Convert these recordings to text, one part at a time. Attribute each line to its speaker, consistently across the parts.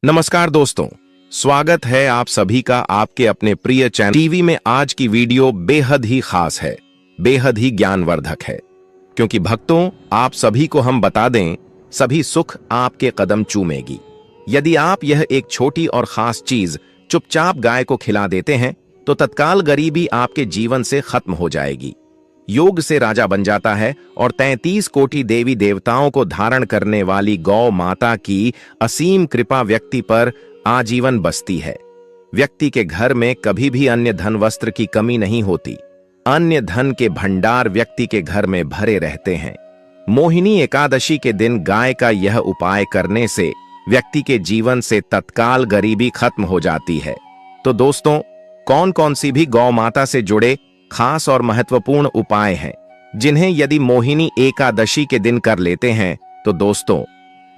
Speaker 1: नमस्कार दोस्तों, स्वागत है आप सभी का आपके अपने प्रिय चैनल टीवी में। आज की वीडियो बेहद ही खास है, बेहद ही ज्ञानवर्धक है, क्योंकि भक्तों आप सभी को हम बता दें, सभी सुख आपके कदम चूमेगी। यदि आप यह एक छोटी और खास चीज चुपचाप गाय को खिला देते हैं तो तत्काल गरीबी आपके जीवन से खत्म हो जाएगी। योग से राजा बन जाता है और 33 कोटि देवी देवताओं को धारण करने वाली गौ माता की असीम कृपा व्यक्ति पर आजीवन बसती है। व्यक्ति के घर में कभी भी अन्य धन वस्त्र की कमी नहीं होती। अन्य धन के भंडार व्यक्ति के घर में भरे रहते हैं। मोहिनी एकादशी के दिन गाय का यह उपाय करने से व्यक्ति के जीवन से तत्काल गरीबी खत्म हो जाती है। तो दोस्तों, कौन कौन सी भी गौ माता से जुड़े खास और महत्वपूर्ण उपाय हैं जिन्हें यदि मोहिनी एकादशी के दिन कर लेते हैं तो दोस्तों,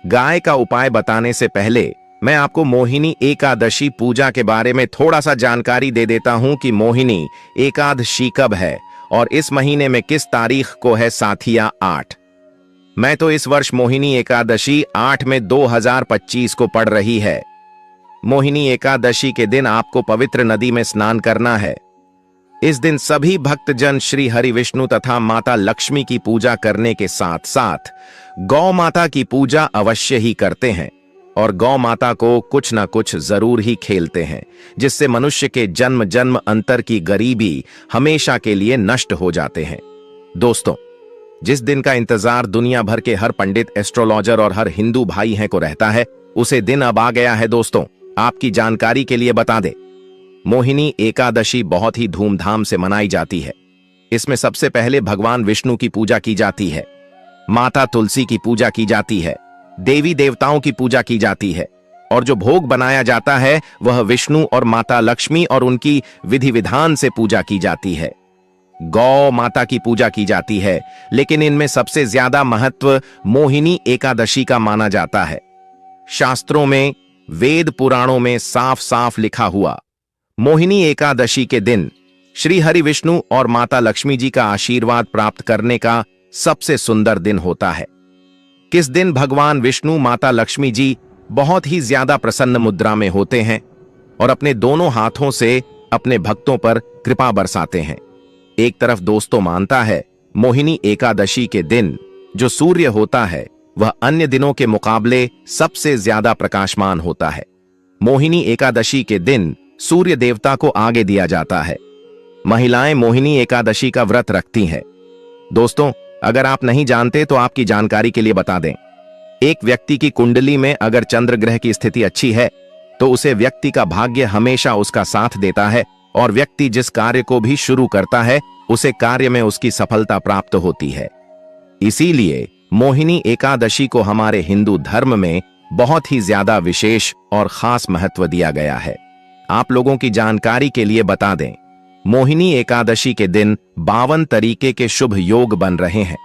Speaker 1: गाय का उपाय बताने से पहले मैं आपको मोहिनी एकादशी पूजा के बारे में थोड़ा सा जानकारी दे देता हूं कि मोहिनी एकादशी कब है और इस महीने में किस तारीख को है साथिया 8। मैं तो इस वर्ष मोहिनी एकादशी 8 में 2025 को पड़ रही है। मोहिनी एकादशी के दिन आपको पवित्र नदी में स्नान करना है। इस दिन सभी भक्तजन श्री हरि विष्णु तथा माता लक्ष्मी की पूजा करने के साथ साथ गौ माता की पूजा अवश्य ही करते हैं और गौ माता को कुछ न कुछ जरूर ही खेलते हैं, जिससे मनुष्य के जन्म जन्म अंतर की गरीबी हमेशा के लिए नष्ट हो जाते हैं। दोस्तों, जिस दिन का इंतजार दुनिया भर के हर पंडित, एस्ट्रोलॉजर और हर हिंदू भाई हैं को रहता है, उसे दिन अब आ गया है। दोस्तों, आपकी जानकारी के लिए बता दें, मोहिनी एकादशी बहुत ही धूमधाम से मनाई जाती है। इसमें सबसे पहले भगवान विष्णु की पूजा की जाती है, माता तुलसी की पूजा की जाती है, देवी देवताओं की पूजा की जाती है और जो भोग बनाया जाता है वह विष्णु और माता लक्ष्मी और उनकी विधि विधान से पूजा की जाती है। गौ माता की पूजा की जाती है, लेकिन इनमें सबसे ज्यादा महत्व मोहिनी एकादशी का माना जाता है। शास्त्रों में, वेद पुराणों में साफ साफ लिखा हुआ मोहिनी एकादशी के दिन श्री हरि विष्णु और माता लक्ष्मी जी का आशीर्वाद प्राप्त करने का सबसे सुंदर दिन होता है। किस दिन भगवान विष्णु, माता लक्ष्मी जी बहुत ही ज्यादा प्रसन्न मुद्रा में होते हैं और अपने दोनों हाथों से अपने भक्तों पर कृपा बरसाते हैं। एक तरफ दोस्तों मानता है मोहिनी एकादशी के दिन जो सूर्य होता है वह अन्य दिनों के मुकाबले सबसे ज्यादा प्रकाशमान होता है। मोहिनी एकादशी के दिन सूर्य देवता को आगे दिया जाता है। महिलाएं मोहिनी एकादशी का व्रत रखती हैं। दोस्तों, अगर आप नहीं जानते तो आपकी जानकारी के लिए बता दें, एक व्यक्ति की कुंडली में अगर चंद्र ग्रह की स्थिति अच्छी है तो उसे व्यक्ति का भाग्य हमेशा उसका साथ देता है और व्यक्ति जिस कार्य को भी शुरू करता है उसे कार्य में उसकी सफलता प्राप्त होती है। इसीलिए मोहिनी एकादशी को हमारे हिंदू धर्म में बहुत ही ज्यादा विशेष और खास महत्व दिया गया है। आप लोगों की जानकारी के लिए बता दें, मोहिनी एकादशी के दिन 52 तरीके के शुभ योग बन रहे हैं।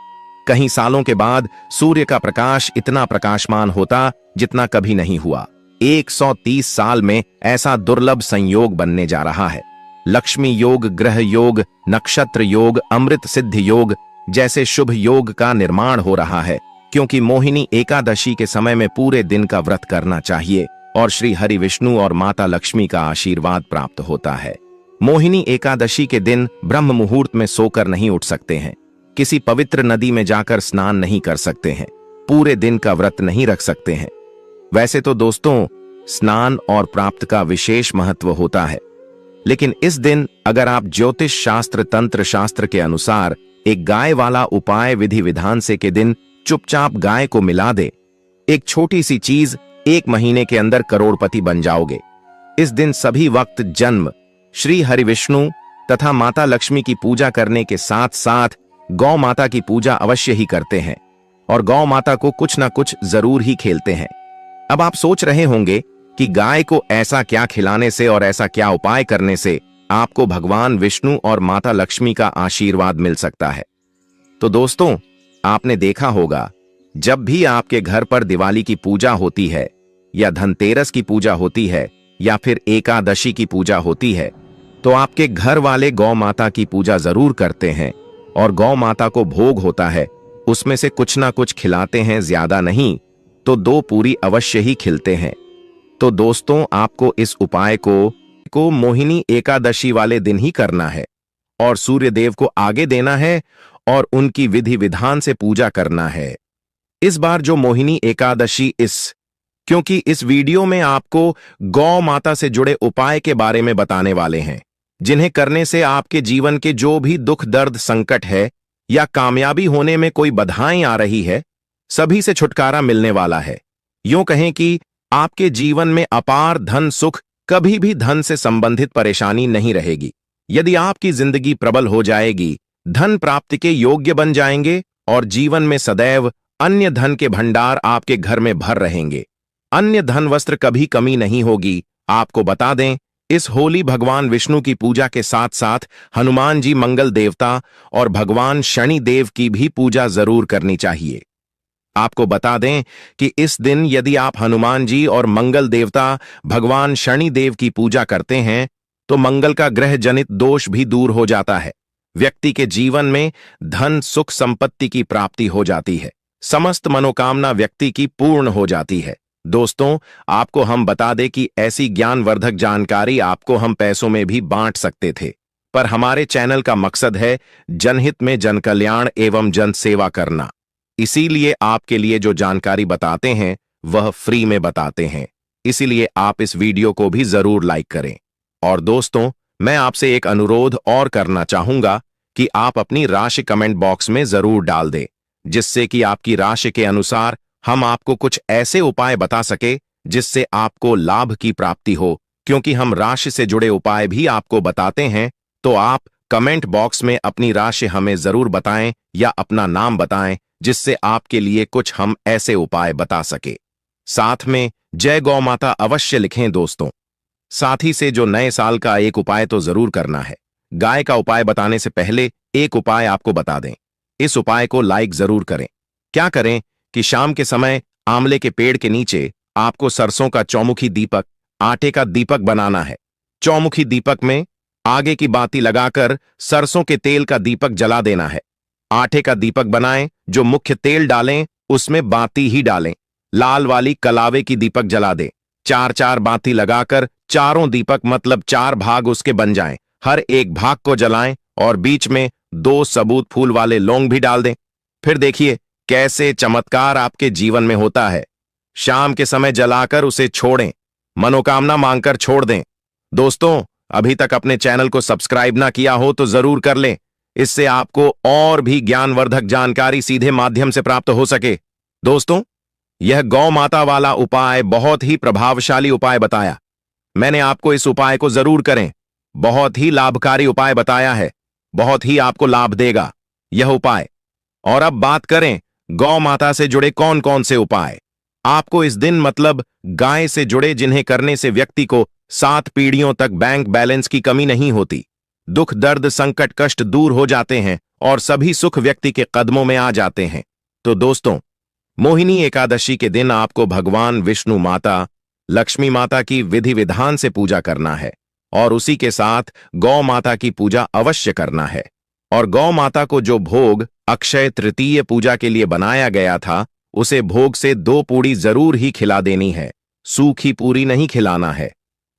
Speaker 1: कई सालों के बाद सूर्य का प्रकाश इतना प्रकाशमान होता जितना कभी नहीं हुआ। 130 साल में ऐसा दुर्लभ संयोग बनने जा रहा है। लक्ष्मी योग, ग्रह योग, नक्षत्र योग, अमृत सिद्ध योग जैसे शुभ योग का निर्माण हो रहा है, क्योंकि मोहिनी एकादशी के समय में पूरे दिन का व्रत करना चाहिए और श्री हरि विष्णु और माता लक्ष्मी का आशीर्वाद प्राप्त होता है। मोहिनी एकादशी के दिन ब्रह्म मुहूर्त में सोकर नहीं उठ सकते हैं, किसी पवित्र नदी में जाकर स्नान नहीं कर सकते हैं, पूरे दिन का व्रत नहीं रख सकते हैं। वैसे तो दोस्तों, स्नान और प्राप्त का विशेष महत्व होता है, लेकिन इस दिन अगर आप ज्योतिष शास्त्र, तंत्र शास्त्र के अनुसार एक गाय वाला उपाय विधि विधान से के दिन चुपचाप गाय को मिला दे, एक छोटी सी चीज 1 महीने के अंदर करोड़पति बन जाओगे। इस दिन सभी वक्त जन्म श्री हरि विष्णु तथा माता लक्ष्मी की पूजा करने के साथ साथ गौ माता की पूजा अवश्य ही करते हैं और गौ माता को कुछ ना कुछ जरूर ही खेलते हैं। अब आप सोच रहे होंगे कि गाय को ऐसा क्या खिलाने से और ऐसा क्या उपाय करने से आपको भगवान विष्णु और माता लक्ष्मी का आशीर्वाद मिल सकता है। तो दोस्तों, आपने देखा होगा जब भी आपके घर पर दिवाली की पूजा होती है या धनतेरस की पूजा होती है या फिर एकादशी की पूजा होती है तो आपके घर वाले गौ माता की पूजा जरूर करते हैं और गौ माता को भोग होता है, उसमें से कुछ ना कुछ खिलाते हैं, ज्यादा नहीं तो 2 पूरी अवश्य ही खिलते हैं। तो दोस्तों आपको इस उपाय को मोहिनी एकादशी वाले दिन ही करना है और सूर्य देव को आगे देना है और उनकी विधि विधान से पूजा करना है। इस बार जो मोहिनी एकादशी क्योंकि इस वीडियो में आपको गौ माता से जुड़े उपाय के बारे में बताने वाले हैं, जिन्हें करने से आपके जीवन के जो भी दुख दर्द संकट है या कामयाबी होने में कोई बाधाएं आ रही है, सभी से छुटकारा मिलने वाला है। यूं कहें कि आपके जीवन में अपार धन सुख, कभी भी धन से संबंधित परेशानी नहीं रहेगी। यदि आपकी जिंदगी प्रबल हो जाएगी, धन प्राप्ति के योग्य बन जाएंगे और जीवन में सदैव अन्य धन के भंडार आपके घर में भर रहेंगे। अन्य धन वस्त्र कभी कमी नहीं होगी। आपको बता दें, इस होली भगवान विष्णु की पूजा के साथ साथ हनुमान जी मंगल देवता और भगवान शनि देव की भी पूजा जरूर करनी चाहिए। आपको बता दें कि इस दिन यदि आप हनुमान जी और मंगल देवता भगवान शनि देव की पूजा करते हैं तो मंगल का ग्रह जनित दोष भी दूर हो जाता है। व्यक्ति के जीवन में धन सुख संपत्ति की प्राप्ति हो जाती है। समस्त मनोकामना व्यक्ति की पूर्ण हो जाती है। दोस्तों आपको हम बता दें कि ऐसी ज्ञानवर्धक जानकारी आपको हम पैसों में भी बांट सकते थे, पर हमारे चैनल का मकसद है जनहित में जन कल्याण एवं जन सेवा करना। इसीलिए आपके लिए जो जानकारी बताते हैं वह फ्री में बताते हैं। इसीलिए आप इस वीडियो को भी जरूर लाइक करें। और दोस्तों मैं आपसे एक अनुरोध और करना चाहूंगा कि आप अपनी राशि कमेंट बॉक्स में जरूर डाल दें, जिससे कि आपकी राशि के अनुसार हम आपको कुछ ऐसे उपाय बता सके जिससे आपको लाभ की प्राप्ति हो। क्योंकि हम राशि से जुड़े उपाय भी आपको बताते हैं, तो आप कमेंट बॉक्स में अपनी राशि हमें जरूर बताएं या अपना नाम बताएं, जिससे आपके लिए कुछ हम ऐसे उपाय बता सके। साथ में जय गौ माता अवश्य लिखें दोस्तों। साथ ही से जो नए साल का एक उपाय तो जरूर करना है। गाय का उपाय बताने से पहले एक उपाय आपको बता दें। इस उपाय को लाइक जरूर करें। क्या करें कि शाम के समय आंवले के पेड़ के नीचे आपको सरसों का चौमुखी दीपक, आटे का दीपक बनाना है। चौमुखी दीपक में आगे की बाती लगाकर सरसों के तेल का दीपक जला देना है। आटे का दीपक बनाएं, जो मुख्य तेल डालें उसमें बाती ही डालें। लाल वाली कलावे की दीपक जला दें। 4-4 बाती लगाकर चारों दीपक मतलब 4 भाग उसके बन जाएं। हर एक भाग को जलाएं और बीच में 2 सबूत फूल वाले लौंग भी डाल दें। फिर देखिए कैसे चमत्कार आपके जीवन में होता है। शाम के समय जलाकर उसे छोड़ें, मनोकामना मांगकर छोड़ दें। दोस्तों अभी तक अपने चैनल को सब्सक्राइब ना किया हो तो जरूर कर लें, इससे आपको और भी ज्ञानवर्धक जानकारी सीधे माध्यम से प्राप्त हो सके। दोस्तों यह गौ माता वाला उपाय बहुत ही प्रभावशाली उपाय बताया। मैंने आपको इस उपाय को जरूर करें। बहुत ही लाभकारी उपाय बताया है, बहुत ही आपको लाभ देगा यह उपाय। और अब बात करें गौ माता से जुड़े कौन कौन से उपाय आपको इस दिन मतलब गाय से जुड़े, जिन्हें करने से व्यक्ति को 7 पीढ़ियों तक बैंक बैलेंस की कमी नहीं होती, दुख दर्द संकट कष्ट दूर हो जाते हैं और सभी सुख व्यक्ति के कदमों में आ जाते हैं। तो दोस्तों मोहिनी एकादशी के दिन आपको भगवान विष्णु माता, लक्ष्मी माता की विधि विधान से पूजा करना है और उसी के साथ गौ माता की पूजा अवश्य करना है। और गौ माता को जो भोग अक्षय तृतीय पूजा के लिए बनाया गया था, उसे भोग से 2 पूड़ी जरूर ही खिला देनी है। सूखी पूरी नहीं खिलाना है।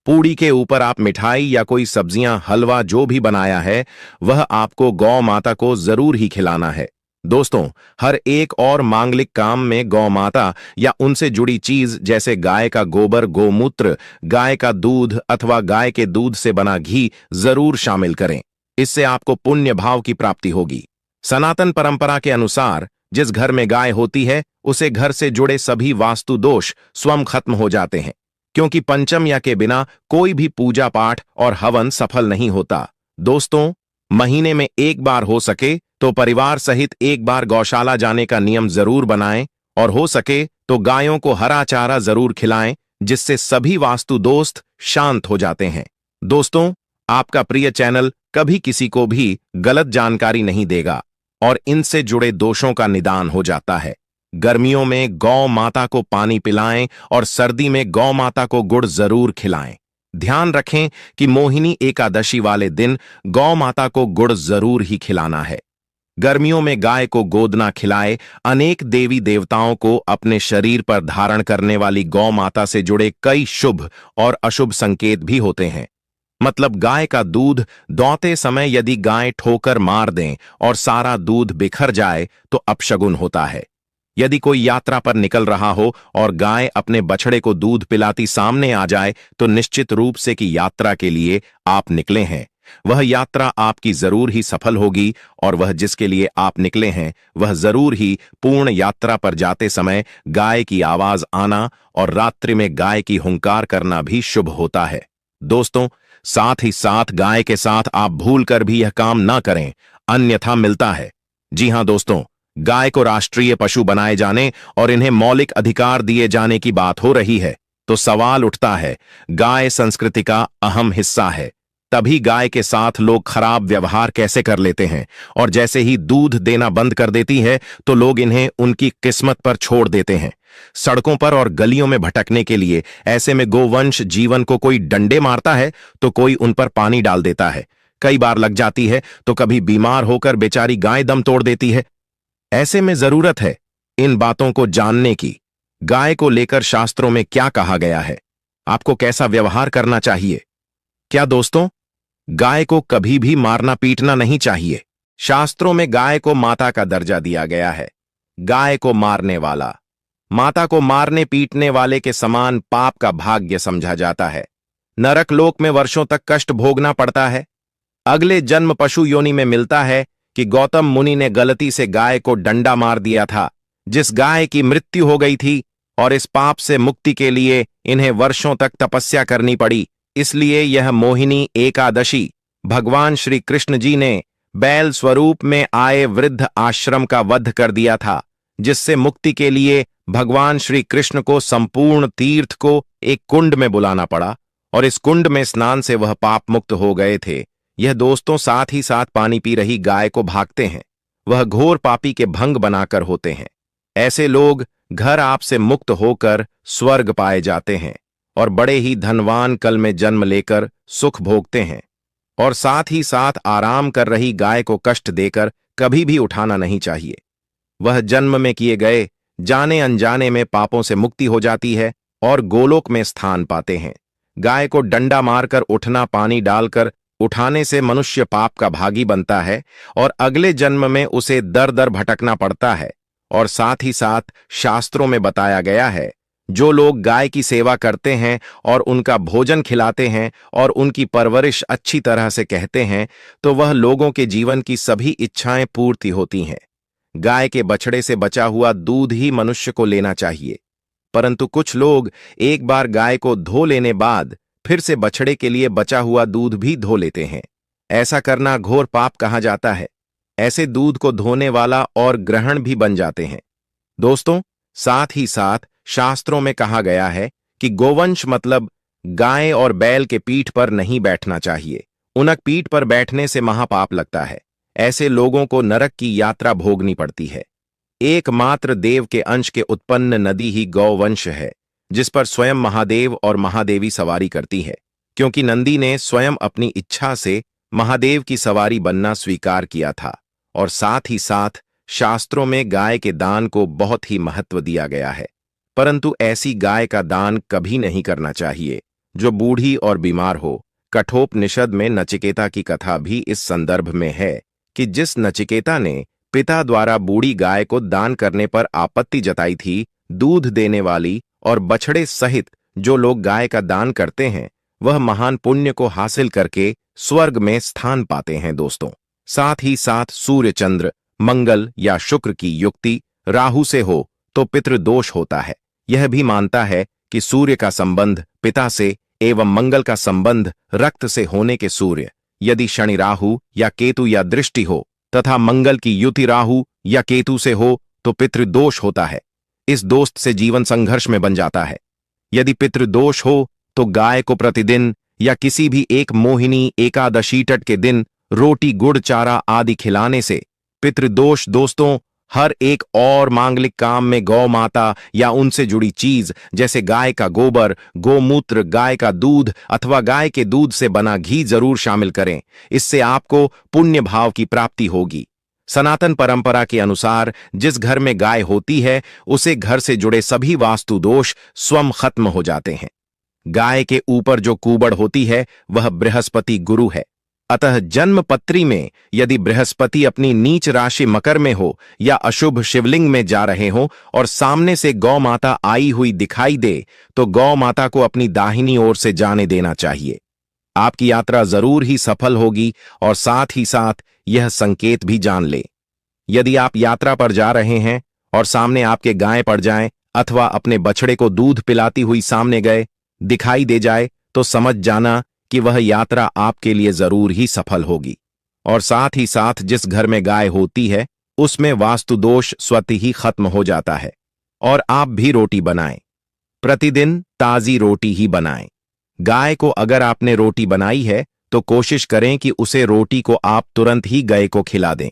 Speaker 1: पूड़ी के ऊपर आप मिठाई या कोई सब्जियां, हलवा जो भी बनाया है वह आपको गौ माता को जरूर ही खिलाना है। दोस्तों हर एक और मांगलिक काम में गौ माता या उनसे जुड़ी चीज जैसे गाय का गोबर, गोमूत्र, गाय का दूध अथवा गाय के दूध से बना घी जरूर शामिल करें। इससे आपको पुण्य भाव की प्राप्ति होगी। सनातन परंपरा के अनुसार जिस घर में गाय होती है उसे घर से जुड़े सभी वास्तु दोष स्वयं खत्म हो जाते हैं, क्योंकि पंचम्या के बिना कोई भी पूजा पाठ और हवन सफल नहीं होता। दोस्तों महीने में एक बार हो सके तो परिवार सहित एक बार गौशाला जाने का नियम जरूर बनाएं और हो सके तो गायों को हरा चारा जरूर खिलाएं, जिससे सभी वास्तु दोस्त शांत हो जाते हैं। दोस्तों आपका प्रिय चैनल कभी किसी को भी गलत जानकारी नहीं देगा और इनसे जुड़े दोषों का निदान हो जाता है। गर्मियों में गौ माता को पानी पिलाएं और सर्दी में गौ माता को गुड़ जरूर खिलाएं। ध्यान रखें कि मोहिनी एकादशी वाले दिन गौ माता को गुड़ जरूर ही खिलाना है। गर्मियों में गाय को गोदना खिलाए। अनेक देवी देवताओं को अपने शरीर पर धारण करने वाली गौ माता से जुड़े कई शुभ और अशुभ संकेत भी होते हैं। मतलब गाय का दूध दौते समय यदि गाय ठोकर मार दें और सारा दूध बिखर जाए तो अपशगुन होता है। यदि कोई यात्रा पर निकल रहा हो और गाय अपने बछड़े को दूध पिलाती सामने आ जाए तो निश्चित रूप से कि यात्रा के लिए आप निकले हैं, वह यात्रा आपकी जरूर ही सफल होगी और वह जिसके लिए आप निकले हैं वह जरूर ही पूर्ण यात्रा पर जाते समय गाय की आवाज आना और रात्रि में गाय की हुंकार करना भी शुभ होता है। दोस्तों, साथ ही साथ गाय के साथ आप भूलकर भी यह काम ना करें, अन्यथा मिलता है। जी हां दोस्तों, गाय को राष्ट्रीय पशु बनाए जाने और इन्हें मौलिक अधिकार दिए जाने की बात हो रही है तो सवाल उठता है, गाय संस्कृति का अहम हिस्सा है, तभी गाय के साथ लोग खराब व्यवहार कैसे कर लेते हैं और जैसे ही दूध देना बंद कर देती है तो लोग इन्हें उनकी किस्मत पर छोड़ देते हैं, सड़कों पर और गलियों में भटकने के लिए। ऐसे में गोवंश जीवन को कोई डंडे मारता है तो कोई उन पर पानी डाल देता है, कई बार लग जाती है तो कभी बीमार होकर बेचारी गाय दम तोड़ देती है। ऐसे में जरूरत है इन बातों को जानने की। गाय को लेकर शास्त्रों में क्या कहा गया है, आपको कैसा व्यवहार करना चाहिए। क्या दोस्तों, गाय को कभी भी मारना पीटना नहीं चाहिए। शास्त्रों में गाय को माता का दर्जा दिया गया है। गाय को मारने वाला माता को मारने पीटने वाले के समान पाप का भाग्य समझा जाता है। नरक लोक में वर्षों तक कष्ट भोगना पड़ता है। अगले जन्म पशु योनि में मिलता है कि गौतम मुनि ने गलती से गाय को डंडा मार दिया था, जिस गाय की मृत्यु हो गई थी, और इस पाप से मुक्ति के लिए इन्हें वर्षों तक तपस्या करनी पड़ी। इसलिए यह मोहिनी एकादशी भगवान श्री कृष्ण जी ने बैल स्वरूप में आए वृद्ध आश्रम का वध कर दिया था, जिससे मुक्ति के लिए भगवान श्री कृष्ण को संपूर्ण तीर्थ को एक कुंड में बुलाना पड़ा और इस कुंड में स्नान से वह पाप मुक्त हो गए थे। यह दोस्तों साथ ही साथ पानी पी रही गाय को भागते हैं, वह घोर पापी के भंग बनाकर होते हैं। ऐसे लोग घर आपसे मुक्त होकर स्वर्ग पाए जाते हैं और बड़े ही धनवान कल में जन्म लेकर सुख भोगते हैं। और साथ ही साथ आराम कर रही गाय को कष्ट देकर कभी भी उठाना नहीं चाहिए। वह जन्म में किए गए जाने अनजाने में पापों से मुक्ति हो जाती है और गोलोक में स्थान पाते हैं। गाय को डंडा मारकर उठना, पानी डालकर उठाने से मनुष्य पाप का भागी बनता है और अगले जन्म में उसे दर दर भटकना पड़ता है। और साथ ही साथ शास्त्रों में बताया गया है, जो लोग गाय की सेवा करते हैं और उनका भोजन खिलाते हैं और उनकी परवरिश अच्छी तरह से कहते हैं तो वह लोगों के जीवन की सभी इच्छाएं पूर्ति होती हैं। गाय के बछड़े से बचा हुआ दूध ही मनुष्य को लेना चाहिए, परंतु कुछ लोग एक बार गाय को धो लेने बाद फिर से बछड़े के लिए बचा हुआ दूध भी धो लेते हैं। ऐसा करना घोर पाप कहा जाता है। ऐसे दूध को धोने वाला और ग्रहण भी बन जाते हैं। दोस्तों, साथ ही साथ शास्त्रों में कहा गया है कि गोवंश मतलब गाय और बैल के पीठ पर नहीं बैठना चाहिए। उनक पीठ पर बैठने से महापाप लगता है। ऐसे लोगों को नरक की यात्रा भोगनी पड़ती है। एकमात्र देव के अंश के उत्पन्न नदी ही गौवंश है, जिस पर स्वयं महादेव और महादेवी सवारी करती है, क्योंकि नंदी ने स्वयं अपनी इच्छा से महादेव की सवारी बनना स्वीकार किया था। और साथ ही साथ शास्त्रों में गाय के दान को बहुत ही महत्व दिया गया है, परंतु ऐसी गाय का दान कभी नहीं करना चाहिए जो बूढ़ी और बीमार हो। कठोपनिषद में नचिकेता की कथा भी इस संदर्भ में है कि जिस नचिकेता ने पिता द्वारा बूढ़ी गाय को दान करने पर आपत्ति जताई थी, दूध देने वाली और बछड़े सहित जो लोग गाय का दान करते हैं वह महान पुण्य को हासिल करके स्वर्ग में स्थान पाते हैं। दोस्तों, साथ ही साथ सूर्य, चंद्र, मंगल या शुक्र की युक्ति राहु से हो तो पितृदोष होता है। यह भी मानता है कि सूर्य का संबंध पिता से एवं मंगल का संबंध रक्त से होने के सूर्य, यदि शनि राहु या केतु या दृष्टि हो तथा मंगल की युति राहु या केतु से हो तो पितृदोष होता है। इस दोस्त से जीवन संघर्ष में बन जाता है। यदि पितृदोष हो तो गाय को प्रतिदिन या किसी भी एक मोहिनी एकादशी तट के दिन रोटी, गुड़, चारा आदि खिलाने से पितृदोष दोस्तों हर एक और मांगलिक काम में गौ माता या उनसे जुड़ी चीज जैसे गाय का गोबर, गोमूत्र, गाय का दूध अथवा गाय के दूध से बना घी जरूर शामिल करें। इससे आपको पुण्य भाव की प्राप्ति होगी। सनातन परंपरा के अनुसार जिस घर में गाय होती है उसे घर से जुड़े सभी वास्तु दोष स्वयं खत्म हो जाते हैं। गाय के ऊपर जो कूबड़ होती है वह बृहस्पति गुरु है। अतः जन्म पत्री में यदि बृहस्पति अपनी नीच राशि मकर में हो या अशुभ शिवलिंग में जा रहे हो और सामने से गौ माता आई हुई दिखाई दे तो गौ माता को अपनी दाहिनी ओर से जाने देना चाहिए। आपकी यात्रा जरूर ही सफल होगी और साथ ही साथ यह संकेत भी जान ले। यदि आप यात्रा पर जा रहे हैं और सामने आपके गाय पड़ जाएं अथवा अपने बछड़े को दूध पिलाती हुई सामने गए दिखाई दे जाए तो समझ जाना कि वह यात्रा आपके लिए जरूर ही सफल होगी। और साथ ही साथ जिस घर में गाय होती है उसमें वास्तु दोष स्वतः ही खत्म हो जाता है। और आप भी रोटी बनाएं, प्रतिदिन ताजी रोटी ही बनाएं। गाय को अगर आपने रोटी बनाई है तो कोशिश करें कि उसे रोटी को आप तुरंत ही गाय को खिला दें।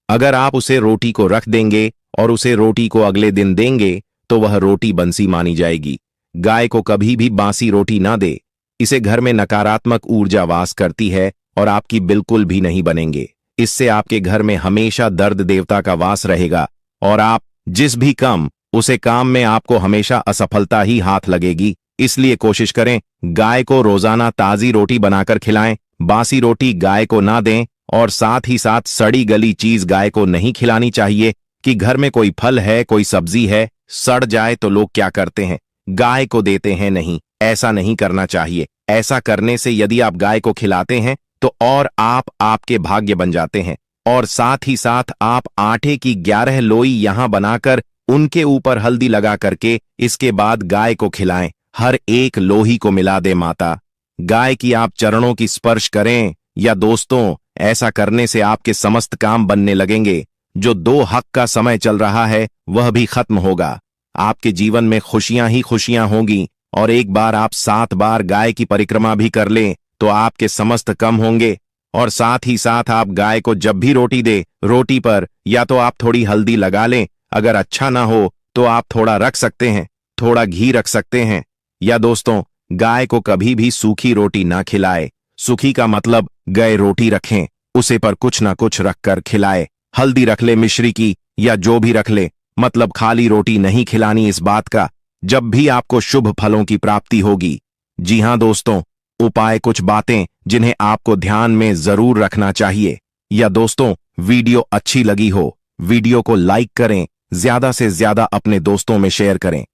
Speaker 1: अगर आप उसे रोटी को रख देंगे और उसे रोटी को अगले दिन देंगे तो वह रोटी बंसी मानी जाएगी। गाय को कभी भी बासी रोटी ना दे, इसे घर में नकारात्मक ऊर्जा वास करती है और आपकी बिल्कुल भी नहीं बनेंगे। इससे आपके घर में हमेशा दर्द देवता का वास रहेगा और आप जिस भी काम उसे काम में आपको हमेशा असफलता ही हाथ लगेगी। इसलिए कोशिश करें गाय को रोजाना ताजी रोटी बनाकर खिलाएं, बासी रोटी गाय को ना दें और साथ ही साथ सड़ी गली चीज गाय को नहीं खिलानी चाहिए। कि घर में कोई फल है, कोई सब्जी है, सड़ जाए तो लोग क्या करते हैं, गाय को देते हैं। नहीं, ऐसा नहीं करना चाहिए। ऐसा करने से यदि आप गाय को खिलाते हैं तो और आपके भाग्य बन जाते हैं। और साथ ही साथ आप आटे की 11 लोई यहां बनाकर उनके ऊपर हल्दी लगा करके इसके बाद गाय को खिलाएं। हर एक लोही को मिला दे माता, गाय की आप चरणों की स्पर्श करें। या दोस्तों, ऐसा करने से आपके समस्त काम बनने लगेंगे। जो 2 हक का समय चल रहा है वह भी खत्म होगा। आपके जीवन में खुशियां ही खुशियां होंगी। और एक बार आप 7 बार गाय की परिक्रमा भी कर लें तो आपके समस्त कम होंगे। और साथ ही साथ आप गाय को जब भी रोटी दे, रोटी पर या तो आप थोड़ी हल्दी लगा लें, अगर अच्छा ना हो तो आप थोड़ा रख सकते हैं, थोड़ा घी रख सकते हैं। या दोस्तों, गाय को कभी भी सूखी रोटी ना खिलाए। सूखी का मतलब गए रोटी रखें, उसे पर कुछ ना कुछ रखकर खिलाए। हल्दी रख ले मिश्री की या जो भी रख ले, मतलब खाली रोटी नहीं खिलानी। इस बात का जब भी आपको शुभ फलों की प्राप्ति होगी। जी हां दोस्तों, उपाय कुछ बातें जिन्हें आपको ध्यान में जरूर रखना चाहिए। या दोस्तों, वीडियो अच्छी लगी हो, वीडियो को लाइक करें, ज्यादा से ज्यादा अपने दोस्तों में शेयर करें।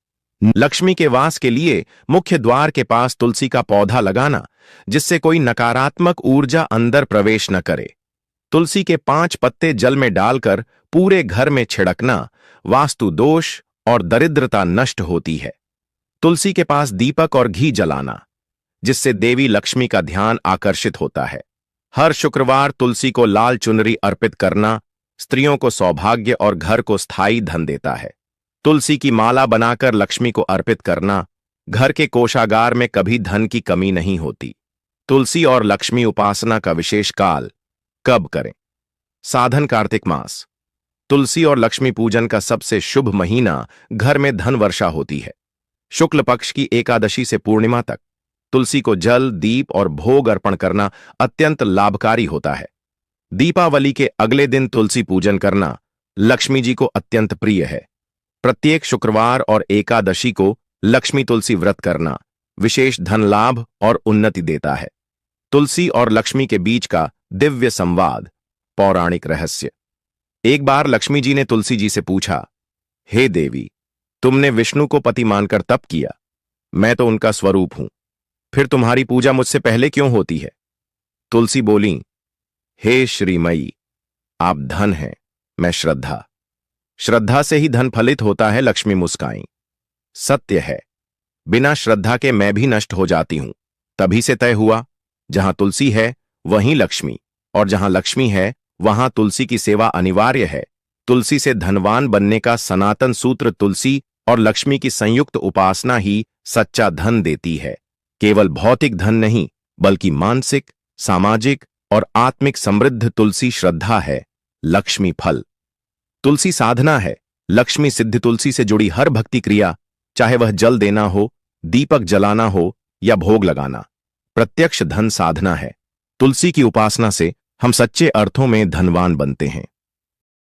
Speaker 1: लक्ष्मी के वास के लिए मुख्य द्वार के पास तुलसी का पौधा लगाना, जिससे कोई नकारात्मक ऊर्जा अंदर प्रवेश न करे। तुलसी के 5 पत्ते जल में डालकर पूरे घर में छिड़कना वास्तु दोष और दरिद्रता नष्ट होती है। तुलसी के पास दीपक और घी जलाना, जिससे देवी लक्ष्मी का ध्यान आकर्षित होता है। हर शुक्रवार तुलसी को लाल चुनरी अर्पित करना स्त्रियों को सौभाग्य और घर को स्थायी धन देता है। तुलसी की माला बनाकर लक्ष्मी को अर्पित करना, घर के कोषागार में कभी धन की कमी नहीं होती। तुलसी और लक्ष्मी उपासना का विशेष काल कब करें? साधन कार्तिक मास। तुलसी और लक्ष्मी पूजन का सबसे शुभ महीना घर में धन वर्षा होती है। शुक्ल पक्ष की एकादशी से पूर्णिमा तक तुलसी को जल, दीप और भोग अर्पण करना अत्यंत लाभकारी होता है। दीपावली के अगले दिन तुलसी पूजन करना लक्ष्मी जी को अत्यंत प्रिय है। प्रत्येक शुक्रवार और एकादशी को लक्ष्मी तुलसी व्रत करना विशेष धन लाभ और उन्नति देता है। तुलसी और लक्ष्मी के बीच का दिव्य संवाद। पौराणिक रहस्य। एक बार लक्ष्मी जी ने तुलसी जी से पूछा, हे देवी, तुमने विष्णु को पति मानकर तप किया, मैं तो उनका स्वरूप हूं, फिर तुम्हारी पूजा मुझसे पहले क्यों होती है? तुलसी बोली, हे श्रीमयी, आप धन हैं, मैं श्रद्धा। श्रद्धा से ही धन फलित होता है। लक्ष्मी मुस्काई, सत्य है, बिना श्रद्धा के मैं भी नष्ट हो जाती हूं। तभी से तय हुआ, जहां तुलसी है वहीं लक्ष्मी, और जहां लक्ष्मी है वहां तुलसी की सेवा अनिवार्य है। तुलसी से धनवान बनने का सनातन सूत्र तुलसी और लक्ष्मी की संयुक्त उपासना ही सच्चा धन देती है। केवल भौतिक धन नहीं, बल्कि मानसिक, सामाजिक और आत्मिक समृद्ध तुलसी श्रद्धा है, लक्ष्मी फल। तुलसी साधना है, लक्ष्मी सिद्ध। तुलसी से जुड़ी हर भक्ति क्रिया, चाहे वह जल देना हो, दीपक जलाना हो या भोग लगाना, प्रत्यक्ष धन साधना है। तुलसी की उपासना से हम सच्चे अर्थों में धनवान बनते हैं।